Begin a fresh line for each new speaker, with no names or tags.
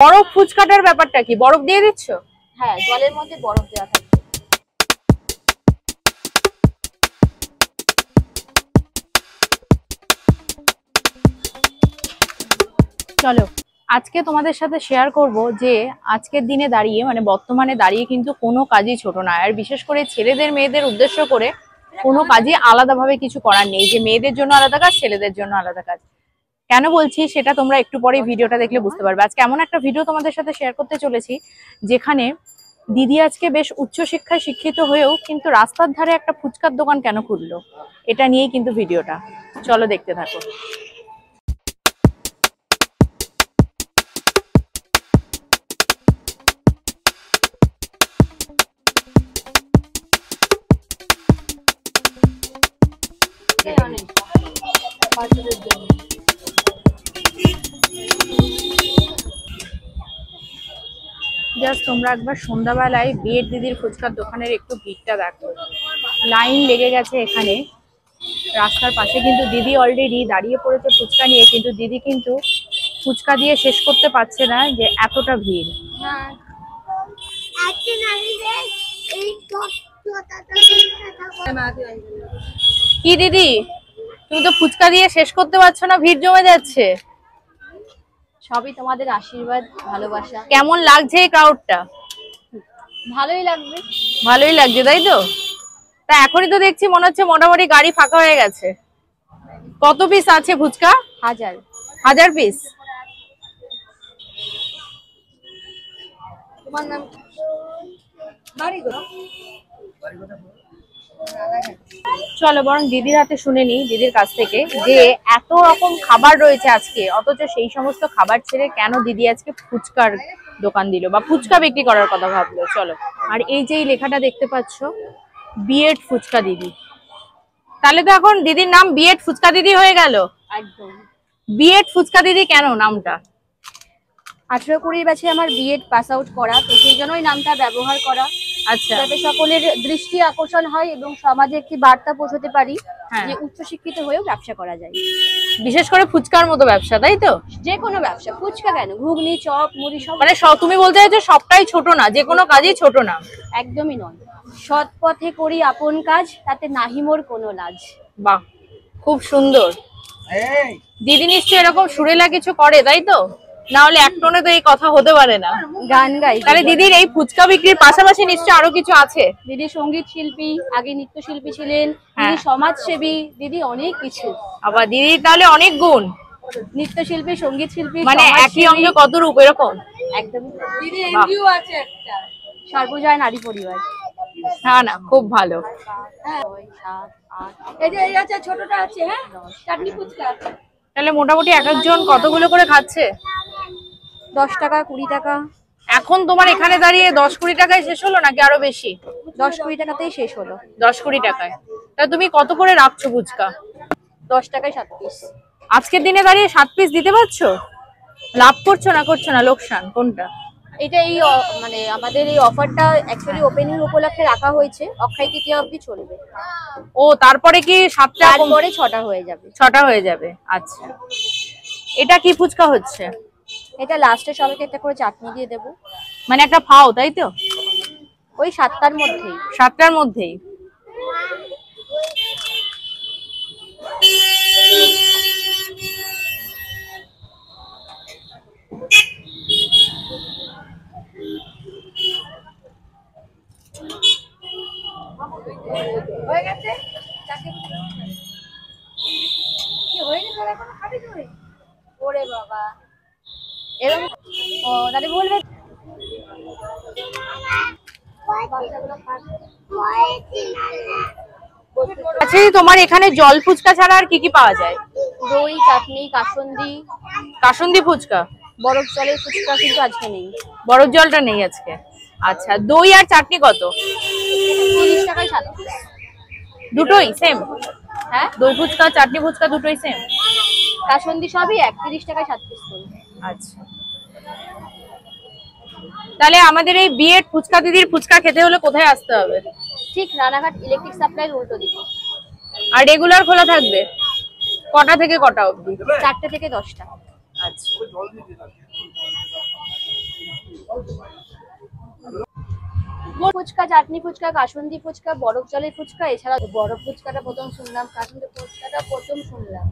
বরফ ফুচকাটার ব্যাপারটা কি? বরফ দিয়ে দিচ্ছ?
হ্যাঁ, জলের মধ্যে বরফ দেওয়া থাকে।
চলো আজকে তোমাদের সাথে শেয়ার করব যে আজকের দিনে দাঁড়িয়ে মানে বর্তমানে দাঁড়িয়ে কিন্তু কোনো কাজই ছোট না। আর বিশেষ করে ছেলেদের মেয়েদের উদ্দেশ্য করে কোনো কাজই আলাদাভাবে কিছু করার নেই, যে মেয়েদের জন্য আলাদা কাজ, ছেলেদের জন্য আলাদা কাজ। কেন বলছি সেটা তোমরা একটু পরে ভিডিওটা দেখলে বুঝতে পারবে। আজকে এমন একটা ভিডিও তোমাদের সাথে শেয়ার করতে চলেছি যেখানে দিদি আজকে বেশ উচ্চশিক্ষায় শিক্ষিত হয়েও কিন্তু রাস্তার ধারে একটা ফুচকার দোকান কেন খুললো, এটা নিয়েই কিন্তু ভিডিওটা। চলো দেখতে থাকো। জাস্ট তোমরা একবার সন্ধ্যাবেলায় বিয়ের দিদির ফুচকার দোকানের একটু ভিড়টা দেখো, লাইন লেগে গেছে এখানে। রাস্তার পাশে কিন্তু দিদি অলরেডি দাঁড়িয়ে পড়েছে ফুচকা নিয়ে, কিন্তু দিদি কিন্তু ফুচকা দিয়ে শেষ করতে পারছে না, যে এতটা ভিড়। কি দিদি, তুমি তো ফুচকা দিয়ে শেষ করতে পারছো না, ভিড় জমে যাচ্ছে।
সবই তোমাদের আশীর্বাদ, ভালোবাসা।
কেমন লাগছে এই ক্রাউডটা?
ভালোই লাগবে।
ভালোই লাগছে তাই তো? তা এখনই তো দেখছি মনে হচ্ছে মোটামুটি গাড়ি ফাঁকা হয়ে গেছে। কত পিস আছে ফুচকা? 1000 পিস।
তোমার নাম কি?
চলো বরং দিদির হাতে শুনে নি, দিদির কাছ থেকে, যে এত রকম খাবার রয়েছে আজকে, অথচ সেই সমস্ত খাবার ছেড়ে কেন দিদি আজকে ফুচকার দোকান দিল বা ফুচকা বিক্রি করার কথা ভাবলো। চলো। আর এই যে লেখাটা দেখতে পাচ্ছ, বিএড ফুচকা দিদি, তাহলে তো এখন দিদির নাম বিএড ফুচকা দিদি হয়ে গেল।
একদম।
বিএড ফুচকা দিদি কেন নামটা?
18-20 ব্যাচে আমার বিএড পাস আউট করা, তো সেই জন্যই নামটা ব্যবহার করা।
আচ্ছা,
যাতে সকলের দৃষ্টি আকর্ষণ হয় এবং সমাজে একটি বার্তা পৌঁছতে পারি যে উচ্চশিক্ষিত হয়েও ব্যবসা করা যায়।
বিশেষ করে ফুচকার মতো ব্যবসা, তাই তো?
যে কোনো ব্যবসা, ফুচকা কেন, ঘুগনি, চপ, মুড়ি সব।
মানে তুমি বলতে চাইছো সবটাই ছোট না, যে কোনো কাজই ছোট না?
একদমই নয়। সৎ পথে করি আপন কাজ, তাতে নাহি মোর কোনো লাজ।
বাহ, খুব সুন্দর। দিদি নিশ্চয়ই এরকম সুরেলা কিছু করে, তাই তো? না হলে এক টোনে তো এই কথা হতে পারে না।
গান গাই।
তাহলে দিদির এই ফুচকা বিক্রির পাশাপাশি নিশ্চয়ই আরো কিছু আছে?
দিদি সঙ্গীত শিল্পী, আগে নৃত্যশিল্পী ছিলেন, দিদি সমাজসেবী, দিদি অনেক কিছু।
আবার দিদি তাহলে অনেক গুণ।
নৃত্যশিল্পী, সঙ্গীত শিল্পী,
মানে একই অঙ্গে কত রূপ, এরকম?
একদম। দিদি এনজিও আছে একটা, সর্বজয় নারী পরিবার।
হ্যাঁ না, খুব ভালো।
এই যে এই আছে, ছোটটা আছে। হ্যাঁ, চাটনি ফুচকা।
তাহলে মোটামুটি এক একজন কতগুলো করে খাচ্ছে?
10 টাকা, 20 টাকা।
এখন তোমার এখানে দাঁড়িয়ে 10-20 টাকায় শেষ হলো নাকি আরো বেশি?
10-20 টাকাতেই শেষ হলো।
10-20 টাকায়। তা তুমি কত করে রাখছো ফুচকা?
10 টাকায় 7 পিস।
আজকের দিনে দাঁড়িয়ে 7 পিস দিতে পারছো? লাভ করছো না লোকসান, কোনটা?
এটা এই মানে আমাদের এই অফারটা অ্যাকচুয়ালি ওপেনিং উপলক্ষে রাখা হয়েছে, অক্ষয় তৃতীয়া অবধি চলবে।
ও, তারপরে কি 7টা?
তারপরে 6টা হয়ে যাবে।
6টা হয়ে যাবে। আচ্ছা, এটা কি ফুচকা হচ্ছে?
এটা লাস্টে সবাইকে একটা করে চাটনি দিয়ে দেবো।
মানে একটা ফাও, তাই তো?
ওই 7টার মধ্যেই।
7টার মধ্যেই।
হয়ে গেছে। কি হয়নি তোর এখনো খাবি তুই? ওরে বাবা, এরকম ও দাদি বলবে।
আচ্ছা, তোমার এখানে জল ফুচকা ছাড়া আর কি কি পাওয়া যায়?
দই, চাটনি, কাসুন্দি।
কাসুন্দি ফুচকা?
বরফ জলের ফুচকা কিন্তু আজকে নেই।
বরফ জলটা নেই আজকে। আচ্ছা, দই আর চাটনি কত?
30 টাকায় 7 পিস।
দুটোই সেম?
হ্যাঁ,
দই ফুচকা, চাটনি ফুচকা দুটোই সেম?
কাসুন্দি সবই 30 টাকায় 7 পিস করে।
আচ্ছা, তাহলে আমাদের এই বিএড ফুচকা দিদির ফুচকা খেতে হলে কোথায় আসতে হবে?
ঠিক রানাঘাট ইলেকট্রিক সাপ্লাইয়ের উল্টো দিকে।
আর রেগুলার খোলা থাকবে কটা থেকে কটা অবধি?
4টে থেকে 10টা।
আচ্ছা।
ফুচকা, চাটনি ফুচকা, কাসুন্দি ফুচকা, বরফ জলের ফুচকা, এছাড়া বরফ ফুচকাটা প্রথম শুনলাম, কাসুন্দি ফুচকাটা প্রথম শুনলাম।